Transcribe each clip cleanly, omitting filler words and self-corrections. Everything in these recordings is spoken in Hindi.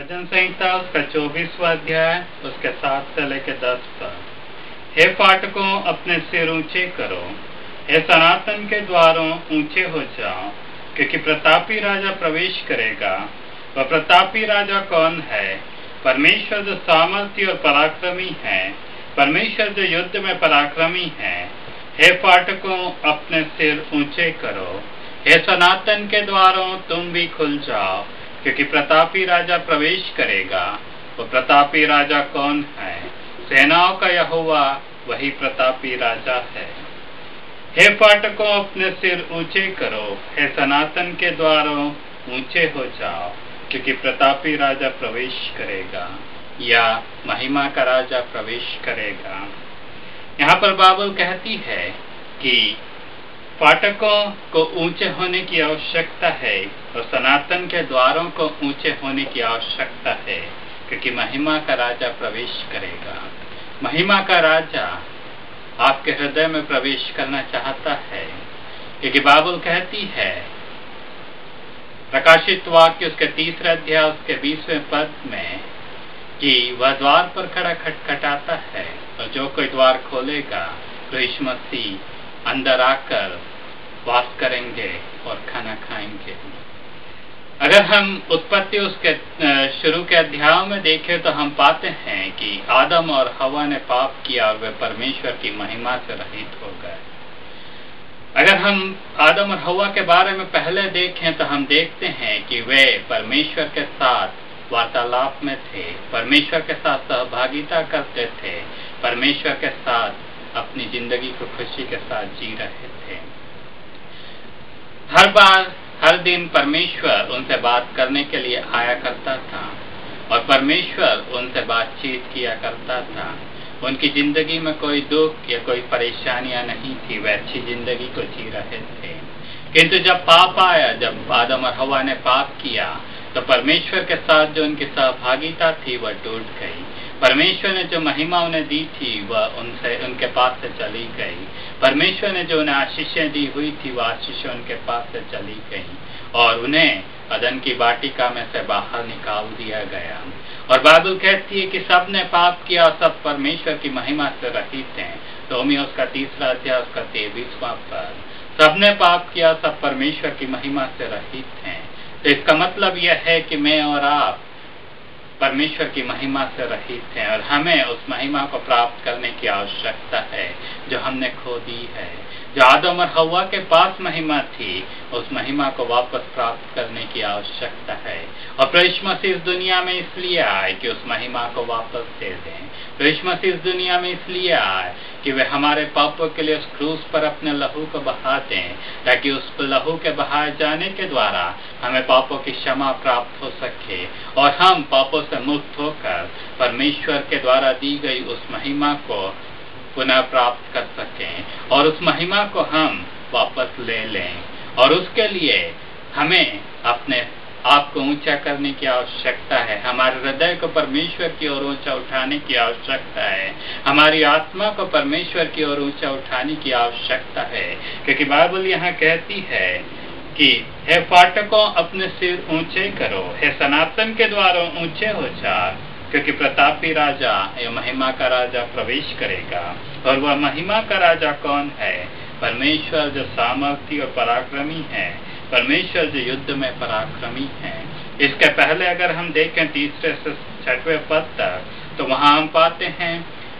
वचन संहिता उसका 24वां अध्याय उसके 7 से लेकर 10 तक। हे फाटकों, अपने सिर ऊंचे करो, हे सनातन के द्वारों ऊंचे हो जाओ, क्योंकि प्रतापी राजा प्रवेश करेगा। वह प्रतापी राजा कौन है? परमेश्वर जो सामर्थ्य और पराक्रमी है, परमेश्वर जो युद्ध में पराक्रमी है। हे फाटकों, अपने सिर ऊंचे करो, हे सनातन के द्वारों तुम भी खुल जाओ, क्योंकि प्रतापी राजा प्रवेश करेगा। वो प्रतापी राजा कौन है? सेनाओं का यहोवा वही प्रतापी राजा है। हे फाटकों, अपने सिर ऊंचे करो, हे सनातन के द्वारों ऊंचे हो जाओ, क्योंकि प्रतापी राजा प्रवेश करेगा या महिमा का राजा प्रवेश करेगा। यहाँ पर बाइबल कहती है कि फाटकों को ऊंचे होने की आवश्यकता है और सनातन के द्वारों को ऊंचे होने की आवश्यकता है, क्योंकि महिमा का राजा प्रवेश करेगा। महिमा का राजा आपके हृदय में प्रवेश करना चाहता है, क्योंकि बाइबल कहती है प्रकाशित वाक्य उसके 3 अध्याय उसके 20वें पद में कि वह द्वार पर खड़ा खटखटाता है और जो कोई द्वार खोलेगा तो यीशु मसीह अंदर आकर वास करेंगे और खाना खाएंगे। अगर हम उत्पत्ति उसके शुरू के अध्यायों में देखें तो हम पाते हैं कि आदम और हवा ने पाप किया और वे परमेश्वर की महिमा से रहित हो गए। अगर हम आदम और हवा के बारे में पहले देखें तो हम देखते हैं कि वे परमेश्वर के साथ वार्तालाप में थे, परमेश्वर के साथ सहभागिता करते थे, परमेश्वर के साथ अपनी जिंदगी को खुशी के साथ जी रहे थे। हर बार हर दिन परमेश्वर उनसे बात करने के लिए आया करता था और परमेश्वर उनसे बातचीत किया करता था। उनकी जिंदगी में कोई दुख या कोई परेशानियां नहीं थी, वे अच्छी जिंदगी को जी रहे थे। किंतु जब पाप आया, जब आदम और हवा ने पाप किया, तो परमेश्वर के साथ जो उनकी सहभागिता थी वह टूट गई। परमेश्वर ने जो महिमा उन्हें दी थी वह उनके पास से चली गई। परमेश्वर ने जो उन्हें आशीषें दी हुई थी वह आशीषें उनके पास से चली गई और उन्हें अदन की वाटिका में से बाहर निकाल दिया गया। और बाइबल कहती है कि सब ने पाप किया और सब परमेश्वर की महिमा से रहित हैं। रोमियो उसका 3 अध्याय उसका 23वां पद। सब ने पाप किया, सब परमेश्वर की महिमा से रहित हैं। तो इसका मतलब यह है कि मैं और आप परमेश्वर की महिमा से रहित हैं और हमें उस महिमा को प्राप्त करने की आवश्यकता है जो हमने खो दी है। जो आदम और हवा के पास महिमा थी, उस महिमा को वापस प्राप्त करने की आवश्यकता है। और प्रभु यीशु मसीह इस दुनिया में इसलिए आए कि उस महिमा को वापस दे दें। प्रभु यीशु मसीह इस दुनिया में इसलिए आए कि वे हमारे पापों के लिए उस क्रूस पर अपने लहू को बहा दें, ताकि उस लहू के बहाए जाने के द्वारा हमें पापों की क्षमा प्राप्त हो सके और हम पापों से मुक्त होकर परमेश्वर के द्वारा दी गई उस महिमा को पुनः प्राप्त कर सकें और उस महिमा को हम वापस ले लें। और उसके लिए हमें अपने आप को ऊंचा करने की आवश्यकता है। हमारे हृदय को परमेश्वर की ओर ऊंचा उठाने की आवश्यकता है। हमारी आत्मा को परमेश्वर की ओर ऊंचा उठाने की आवश्यकता है, क्योंकि बाइबल यहाँ कहती है कि हे फाटकों, अपने सिर ऊंचे करो, हे सनातन के द्वारों ऊंचे हो जाओ, क्योंकि प्रतापी राजा या महिमा का राजा प्रवेश करेगा। और वह महिमा का राजा कौन है? परमेश्वर जो सामर्थी और पराक्रमी है, परमेश्वर जो युद्ध में पराक्रमी है। इसके पहले अगर हम देखें 3 से 6वें पद तक, तो वहां हम पाते हैं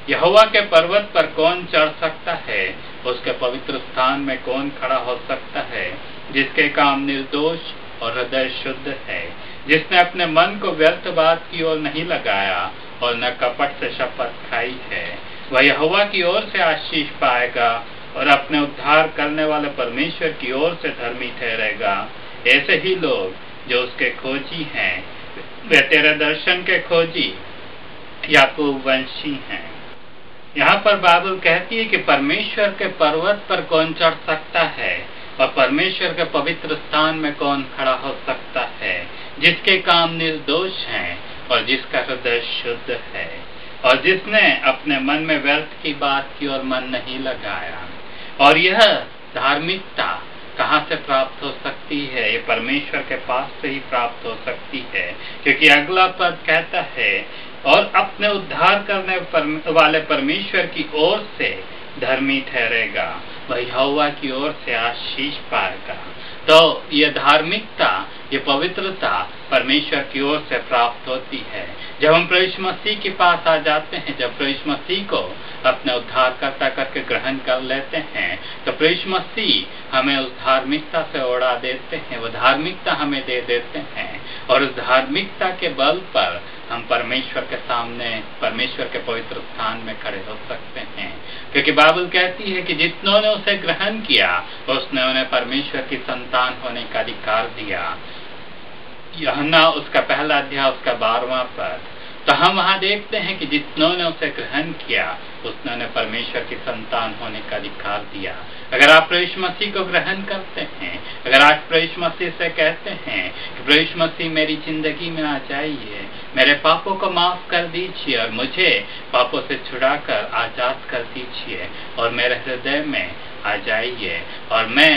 यहोवा के पर्वत पर कौन चढ़ सकता है, उसके पवित्र स्थान में कौन खड़ा हो सकता है, जिसके काम निर्दोष और हृदय शुद्ध है, जिसने अपने मन को व्यर्थ बात की ओर नहीं लगाया और न कपट से शपथ खाई है। वह यहोवा की ओर से आशीष पाएगा और अपने उद्धार करने वाले परमेश्वर की ओर से धर्मी ठहरेगा। ऐसे ही लोग जो उसके खोजी हैं, वे तेरे दर्शन के खोजी याकूब वंशी हैं। यहाँ पर बाइबल कहती है कि परमेश्वर के पर्वत पर कौन चढ़ सकता है और परमेश्वर के पवित्र स्थान में कौन खड़ा हो सकता है, जिसके काम निर्दोष हैं और जिसका हृदय शुद्ध है और जिसने अपने मन में व्यर्थ की बात की और मन नहीं लगाया। और यह धार्मिकता कहाँ से प्राप्त हो सकती है? ये परमेश्वर के पास से ही प्राप्त हो सकती है, क्योंकि अगला पद कहता है, और अपने उद्धार करने वाले परमेश्वर की ओर से धर्मी ठहरेगा, वह यहोवा की ओर से आशीष पाएगा। तो ये धार्मिकता, ये पवित्रता परमेश्वर की ओर से प्राप्त होती है। जब हम प्रभु यीशु मसीह के पास आ जाते हैं, जब प्रभु यीशु मसीह को अपने उद्धारकर्ता करके ग्रहण कर लेते हैं, तो प्रभु यीशु मसीह हमें उस धार्मिकता से उड़ा देते हैं, वो धार्मिकता हमें दे देते हैं, और उस धार्मिकता के बल पर हम परमेश्वर के सामने, परमेश्वर के पवित्र स्थान में खड़े हो सकते हैं। क्योंकि बाइबल कहती है कि जितनों ने उसे ग्रहण किया, उसने उन्हें परमेश्वर की संतान होने का अधिकार दिया। यूहन्ना उसका पहला अध्याय उसका 12वां पद। तो हम वहां देखते हैं कि जितनों ने उसे ग्रहण किया, उसने उन्हें परमेश्वर की संतान होने का अधिकार दिया। अगर आप प्रभु यीशु मसीह को ग्रहण करते हैं, अगर आप प्रभु यीशु मसीह से कहते हैं कि प्रभु यीशु मसीह मेरी जिंदगी में आ जाइए, मेरे पापों को माफ कर दीजिए और मुझे पापों से छुड़ाकर आजाद कर दीजिए और मेरे हृदय में आ जाइए और मैं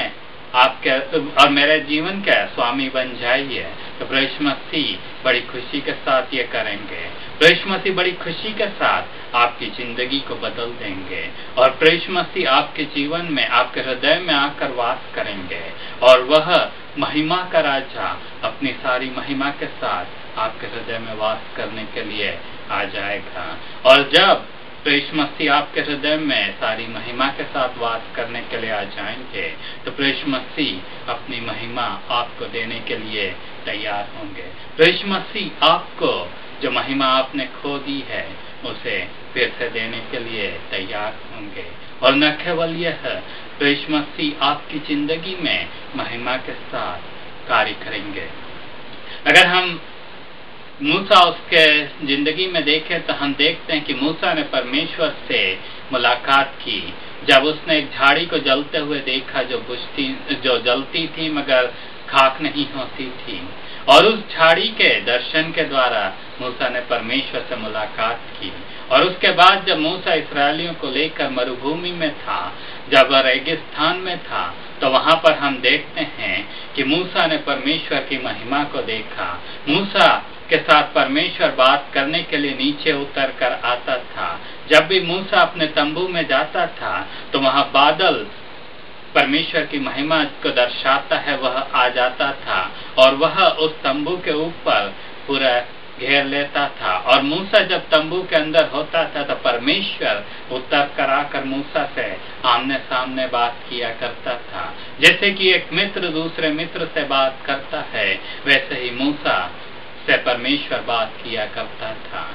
आपके और मेरे जीवन का स्वामी बन जाइए, तो प्रभु यीशु मसीह बड़ी खुशी के साथ ये करेंगे। प्रभु यीशु मसीह बड़ी खुशी के साथ आपकी जिंदगी को बदल देंगे और प्रभु यीशु मसीह आपके जीवन में, आपके हृदय में आकर वास करेंगे और वह महिमा का राजा अपनी सारी महिमा के साथ आपके हृदय में वास करने के लिए आ जाएगा। और जब प्रभु यीशु मसीह आपके हृदय में सारी महिमा के साथ वास करने के लिए आ जाएंगे, तो प्रभु यीशु मसीह अपनी महिमा आपको देने के लिए तैयार होंगे। प्रभु यीशु मसीह आपको जो महिमा आपने खो दी है, उसे फिर से देने के लिए तैयार होंगे। और न केवल यह, प्रभु यीशु मसीह आपकी जिंदगी में महिमा के साथ कार्य करेंगे। अगर हम मूसा उसके जिंदगी में देखें, तो हम देखते हैं कि मूसा ने परमेश्वर से मुलाकात की जब उसने एक झाड़ी को जलते हुए देखा, जो जलती थी मगर खाक नहीं होती थी। और उस झाड़ी के दर्शन के द्वारा मूसा ने परमेश्वर से मुलाकात की। और उसके बाद जब मूसा इस्राएलियों को लेकर मरुभूमि में था, जब वह रेगिस्तान में था, तो वहां पर हम देखते हैं कि मूसा ने परमेश्वर की महिमा को देखा। मूसा के साथ परमेश्वर बात करने के लिए नीचे उतर कर आता था। जब भी मूसा अपने तंबू में जाता था, तो वहां बादल परमेश्वर की महिमा को दर्शाता है, वह आ जाता था और वह उस तंबू के ऊपर पूरा घेर लेता था। और मूसा जब तंबू के अंदर होता था, तो परमेश्वर उतर कर आकर मूसा से आमने सामने बात किया करता था। जैसे कि एक मित्र दूसरे मित्र से बात करता है, वैसे ही मूसा से परमेश्वर बात किया करता था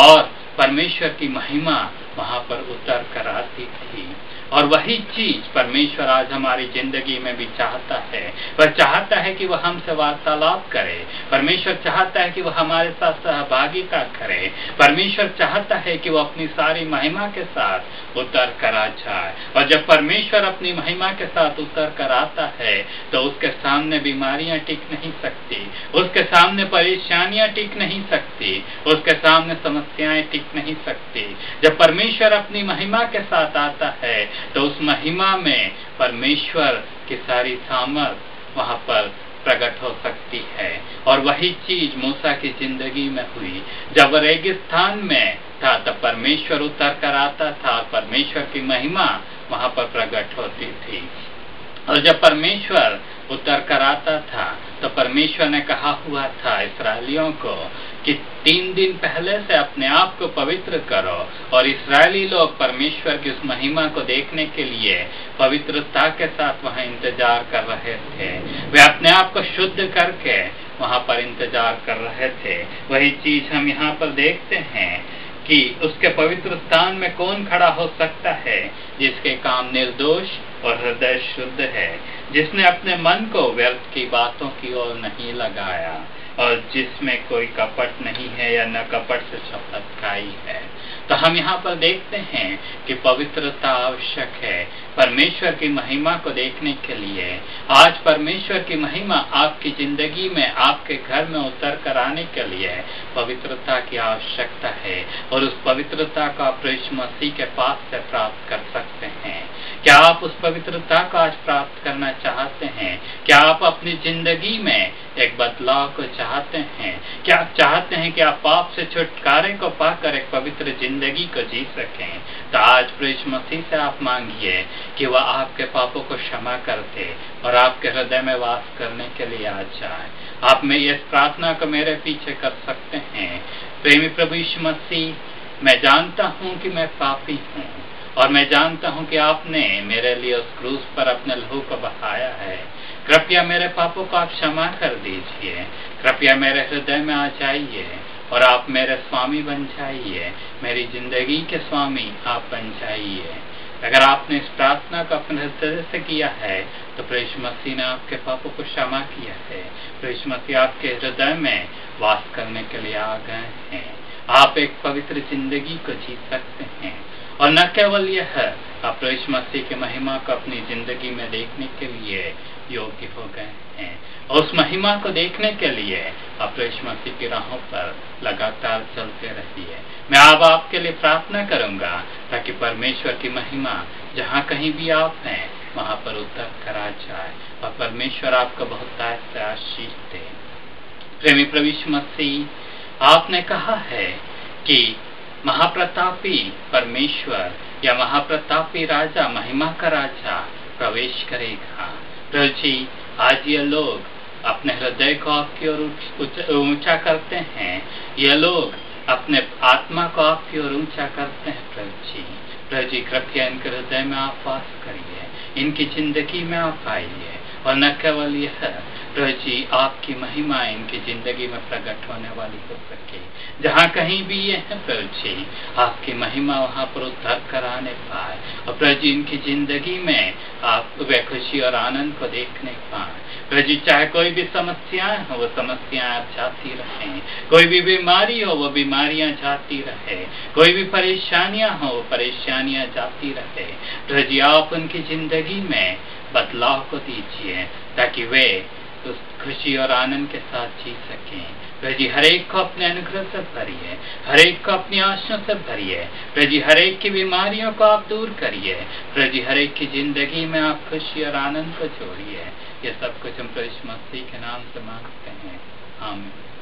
और परमेश्वर की महिमा वहां पर उतर कर आती थी। और वही चीज परमेश्वर आज हमारी जिंदगी में भी चाहता है। वह चाहता है कि वह हमसे वार्तालाप करे। परमेश्वर चाहता है कि वह हमारे साथ सहभागिता करे। परमेश्वर चाहता है कि वह अपनी सारी महिमा के साथ उतर कर आ जाए। और जब परमेश्वर अपनी महिमा के साथ उतर कर आता है, तो उसके सामने बीमारियां टिक नहीं सकती, उसके सामने परेशानियां टिक नहीं सकती, उसके सामने समस्याएं टिक नहीं सकती। जब परमेश्वर अपनी महिमा के साथ आता है, तो उस महिमा में परमेश्वर की सारी सामर्थ वहां पर प्रकट हो सकती है। और वही चीज मूसा की जिंदगी में हुई। जब वह रेगिस्तान में था, तब परमेश्वर उतर कर आता था और परमेश्वर की महिमा वहां पर प्रकट होती थी। और जब परमेश्वर उतर कर आता था, तो परमेश्वर ने कहा हुआ था इस्राएलियों को कि 3 दिन पहले से अपने आप को पवित्र करो। और इस्राएली लोग परमेश्वर की उस महिमा को देखने के लिए पवित्रता के साथ वहां इंतजार कर रहे थे। वे अपने आप को शुद्ध करके वहां पर इंतजार कर रहे थे। वही चीज हम यहाँ पर देखते हैं कि उसके पवित्र स्थान में कौन खड़ा हो सकता है, जिसके काम निर्दोष और हृदय शुद्ध है, जिसने अपने मन को व्यर्थ की बातों की ओर नहीं लगाया और जिसमें कोई कपट नहीं है या न कपट से शपथ खाई है। तो हम यहाँ पर देखते हैं कि पवित्रता आवश्यक है परमेश्वर की महिमा को देखने के लिए। आज परमेश्वर की महिमा आपकी जिंदगी में, आपके घर में उतर कर आने के लिए पवित्रता की आवश्यकता है और उस पवित्रता को आप यीशु मसीह के पास से प्राप्त कर सकते हैं। क्या आप उस पवित्रता को आज प्राप्त करना चाहते हैं? क्या आप अपनी जिंदगी में एक बदलाव को चाहते हैं? क्या आप चाहते हैं कि आप पाप से छुटकारे को पाकर एक पवित्र जिंदगी को जी सकें? तो आज प्रभु मसीह से आप मांगिए कि वह आपके पापों को क्षमा कर दे और आपके हृदय में वास करने के लिए आ जाए। आप में इस प्रार्थना को मेरे पीछे कर सकते हैं। प्रेमी प्रभु यीशु मसीह, मैं जानता हूँ कि मैं पापी हूँ और मैं जानता हूँ कि आपने मेरे लिए उस क्रूस पर अपने लहू को बहाया है। कृपया मेरे पापों को आप क्षमा कर दीजिए। कृपया मेरे हृदय में आ जाइए और आप मेरे स्वामी बन जाइए, मेरी जिंदगी के स्वामी आप बन जाइए। अगर आपने इस प्रार्थना को अपने हृदय से किया है तो प्रभु मसीह ने आपके पापों को क्षमा किया है। प्रभु मसीह आपके हृदय में वास करने के लिए आ गए हैं। आप एक पवित्र जिंदगी को जी सकते हैं और न केवल यह, आप प्रभु मसीह की महिमा को अपनी जिंदगी में देखने के लिए योग्य हो गए हैं। और उस महिमा को देखने के लिए आप प्रभु मसीह की राहों पर लगातार चलते रहिए। मैं अब आपके लिए प्रार्थना करूंगा ताकि परमेश्वर की महिमा जहाँ कहीं भी आप हैं वहां पर उतर कर आ जाए और परमेश्वर आपको बहुत से आशीष दे। प्रेमी प्रभु यीशु मसीह, आपने कहा है कि महाप्रतापी परमेश्वर या महाप्रतापी राजा, महिमा का राजा प्रवेश करेगा। प्रभु जी, आज ये लोग अपने हृदय को आपकी ओर ऊंचा करते हैं, ये लोग अपने आत्मा को आपकी ओर ऊंचा करते हैं। प्रभु जी कृपया इनके हृदय में आप वास करिए, इनकी जिंदगी में आप आइए और न केवल यह, प्रभु जी आपकी महिमा इनकी जिंदगी में प्रकट होने वाली हो सके। जहाँ कहीं भी ये है प्रभु जी, आपकी महिमा वहाँ पर उतर कर आने पाए और प्रभु जी इनकी जिंदगी में आप वे खुशी और आनंद को देखने पाए। प्रभु जी चाहे कोई भी समस्याएं हो वो समस्याएं जाती रहें, कोई भी बीमारी हो वो बीमारियां जाती रहे, कोई भी परेशानियां हो वो परेशानियां जाती रहे। प्रभु जी आप उनकी जिंदगी में बदलाव को दीजिए ताकि वे उस खुशी और आनंद के साथ जी सकें। प्रभु जी हर एक को अपने अनुग्रह से भरिए, हर एक को अपनी आशीषों से भरिए। प्रभु जी हर एक की बीमारियों को आप दूर करिए। प्रभु जी हर एक की जिंदगी में आप खुशी और आनंद को जोड़िए। ये सब कुछ हम प्रभु मसीह के नाम से मांगते हैं। आमीन।